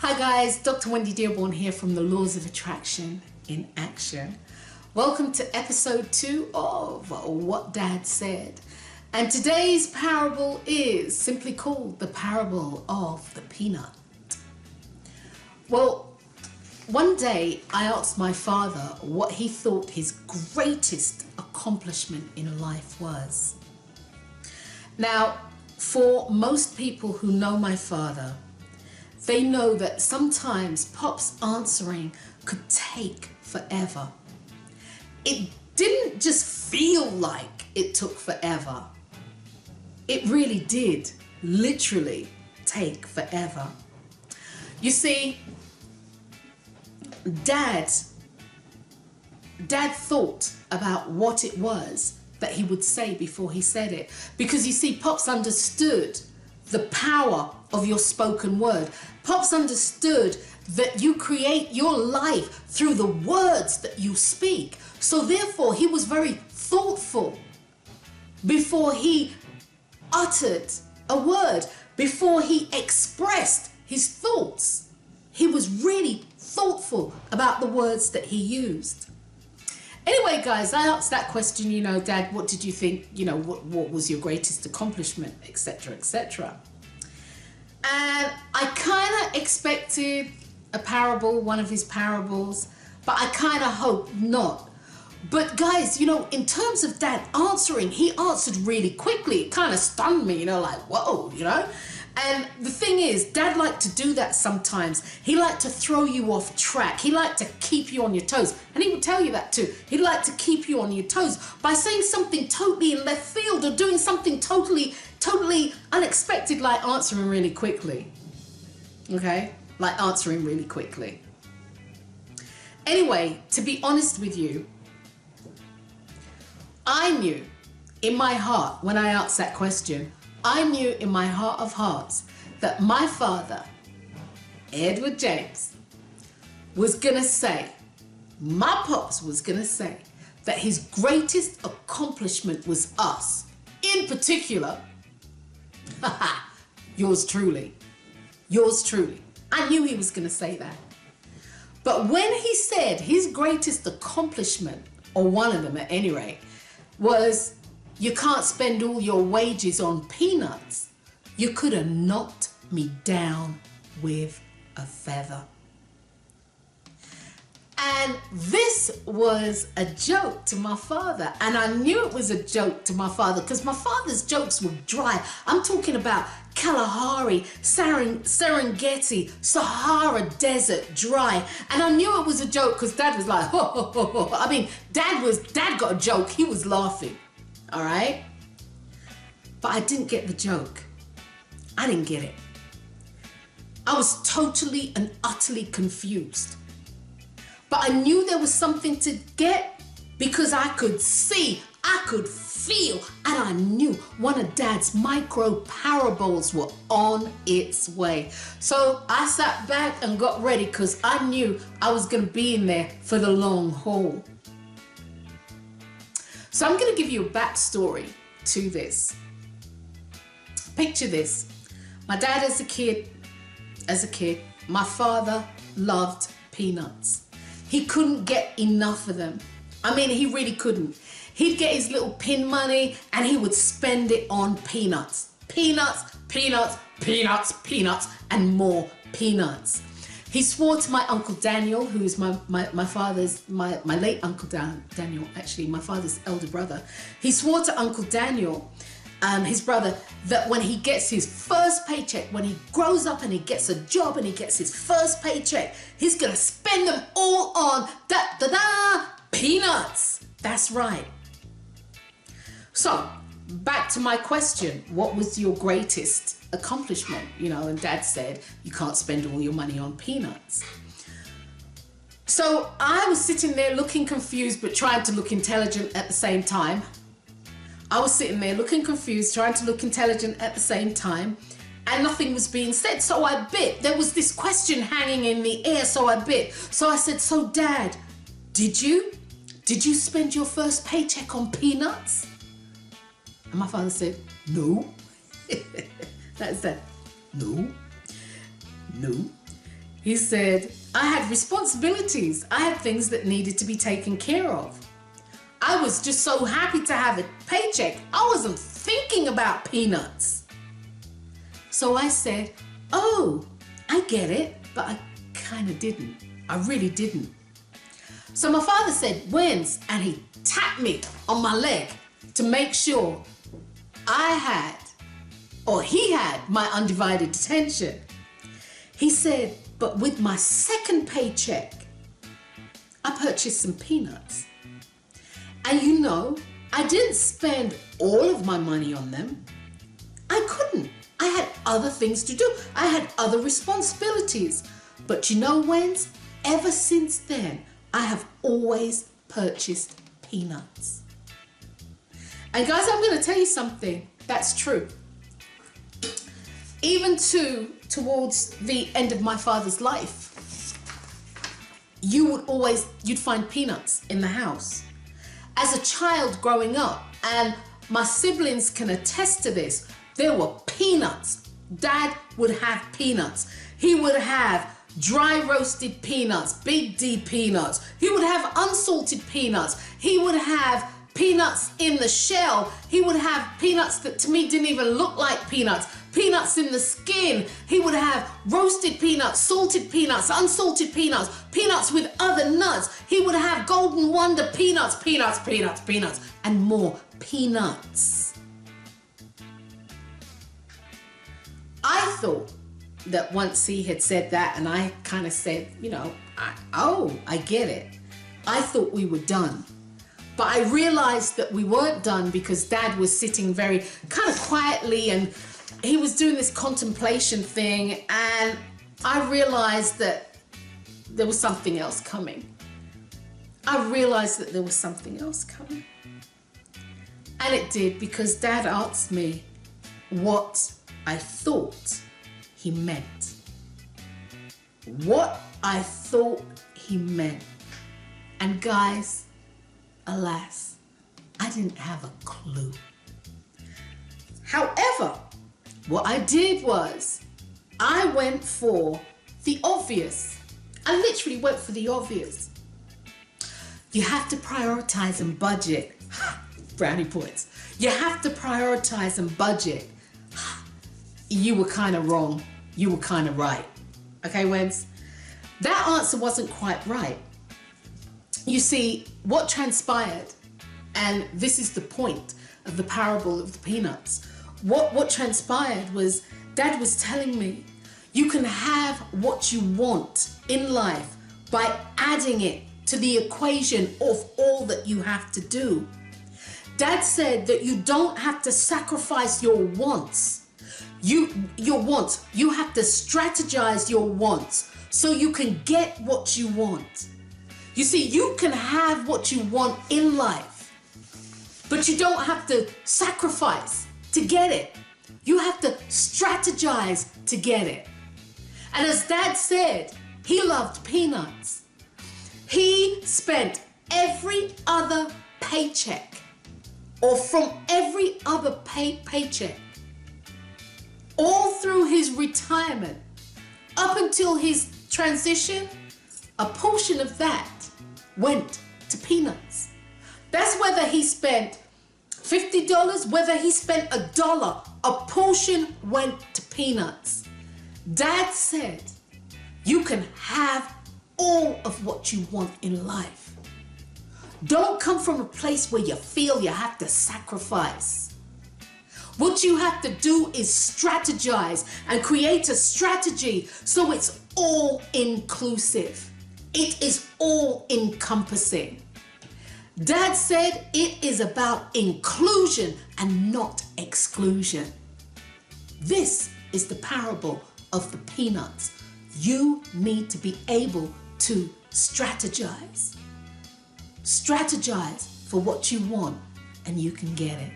Hi guys, Dr. Drwendydearborne here from the Laws of Attraction in Action. Welcome to episode 2 of What Dad Said. And today's parable is simply called the parable of the peanut. Well, one day I asked my father what he thought his greatest accomplishment in life was. Now, for most people who know my father, they know that sometimes Pop's answering could take forever. It didn't just feel like it took forever. It really did literally take forever. You see, Dad thought about what it was that he would say before he said it. Because you see, Pops understood the power of your spoken word. Pops understood that you create your life through the words that you speak. So therefore, he was very thoughtful before he uttered a word, before he expressed his thoughts. He was really thoughtful about the words that he used. Anyway, guys, I asked that question, Dad, what did you think, what was your greatest accomplishment, etc., etc. And I kind of expected a parable, one of his parables, but I kind of hope not. But guys, in terms of Dad answering, he answered really quickly. It kind of stunned me, like, whoa, And the thing is, Dad liked to do that sometimes. He liked to throw you off track. He liked to keep you on your toes. And he would tell you that too. He'd like to keep you on your toes by saying something totally in left field or doing something totally unexpected, like answering really quickly. Okay? Like answering really quickly. Anyway, to be honest with you, I knew in my heart when I asked that question, I knew in my heart of hearts that my father, Edward James, was going to say, my Pops was going to say that his greatest accomplishment was us. In particular, yours truly. Yours truly. I knew he was going to say that. But when he said his greatest accomplishment, or one of them at any rate, was you can't spend all your wages on peanuts, you could have knocked me down with a feather. And this was a joke to my father. And I knew it was a joke to my father because my father's jokes were dry. I'm talking about Kalahari, Serengeti, Sahara Desert dry. And I knew it was a joke because Dad was like, ho, ho, ho, ho. I mean, Dad got a joke. He was laughing. All right? But I didn't get the joke. I didn't get it. I was totally and utterly confused. But I knew there was something to get because I could see, I could feel, and I knew one of Dad's micro parables were on its way. So I sat back and got ready because I knew I was going to be in there for the long haul. So I'm going to give you a backstory to this. Picture this. My dad as a kid, my father loved peanuts. He couldn't get enough of them. I mean, he really couldn't. He'd get his little pin money and he would spend it on peanuts. Peanuts, peanuts, peanuts, peanuts, and more peanuts. He swore to my Uncle Daniel, who is my late Uncle Daniel, actually my father's elder brother. He swore to Uncle Daniel, his brother, that when he gets his first paycheck, when he grows up and he gets a job and he gets his first paycheck, he's gonna spend them all on peanuts. That's right. So, back to my question, what was your greatest accomplishment? And Dad said, you can't spend all your money on peanuts. So I was sitting there looking confused, but trying to look intelligent at the same time. I was sitting there looking confused, trying to look intelligent at the same time, and nothing was being said. So I bit. There was this question hanging in the air, so I bit. So I said, so Dad, did you spend your first paycheck on peanuts? And my father said, no. That is that. No. He said, I had responsibilities. I had things that needed to be taken care of. I was just so happy to have a paycheck. I wasn't thinking about peanuts. So I said, oh, I get it, but I kind of didn't. I really didn't. So my father said, when's? And he tapped me on my leg to make sure he had my undivided attention. He said, but with my second paycheck, I purchased some peanuts. And you know, I didn't spend all of my money on them. I couldn't. I had other things to do. I had other responsibilities. But you know, Wens, ever since then, I have always purchased peanuts. And guys, I'm going to tell you something that's true. Even towards the end of my father's life, you'd find peanuts in the house. As a child growing up, and my siblings can attest to this, there were peanuts. Dad would have peanuts. He would have dry roasted peanuts, Big D peanuts. He would have unsalted peanuts. He would have peanuts in the shell. He would have peanuts that to me didn't even look like peanuts. Peanuts in the skin. He would have roasted peanuts, salted peanuts, unsalted peanuts, peanuts with other nuts. He would have Golden Wonder peanuts, and more peanuts. I thought that once he had said that, and I kind of said, you know, I get it. I thought we were done. But I realized that we weren't done because Dad was sitting very kind of quietly and he was doing this contemplation thing, and I realized that there was something else coming. And it did, because Dad asked me what I thought he meant. What I thought he meant. And guys, alas, I didn't have a clue. However, what I did was I went for the obvious. I literally went for the obvious. You have to prioritize and budget. Brownie points. You have to prioritize and budget. You were kind of wrong. You were kind of right. Okay, Wens? That answer wasn't quite right. You see, what transpired, and this is the point of the parable of the peanuts, what transpired was Dad was telling me, you can have what you want in life by adding it to the equation of all that you have to do. Dad said that you don't have to sacrifice your wants. You have to strategize your wants so you can get what you want. You see, you can have what you want in life, but you don't have to sacrifice to get it. You have to strategize to get it. And as Dad said, he loved peanuts. He spent every other paycheck, or from every other paycheck, all through his retirement, up until his transition, a portion of that went to peanuts. That's whether he spent $50, whether he spent $1, a portion went to peanuts. Dad said, you can have all of what you want in life. Don't come from a place where you feel you have to sacrifice. What you have to do is strategize and create a strategy so it's all inclusive. It is all encompassing. Dad said it is about inclusion and not exclusion. This is the parable of the peanuts. You need to be able to strategize. Strategize for what you want and you can get it.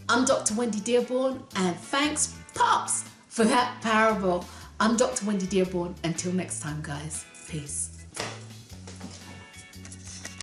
I'm Dr. Wendy Dearborne, and thanks, Pops, for that parable. I'm Dr. Wendy Dearborne. Until next time, guys. Peace.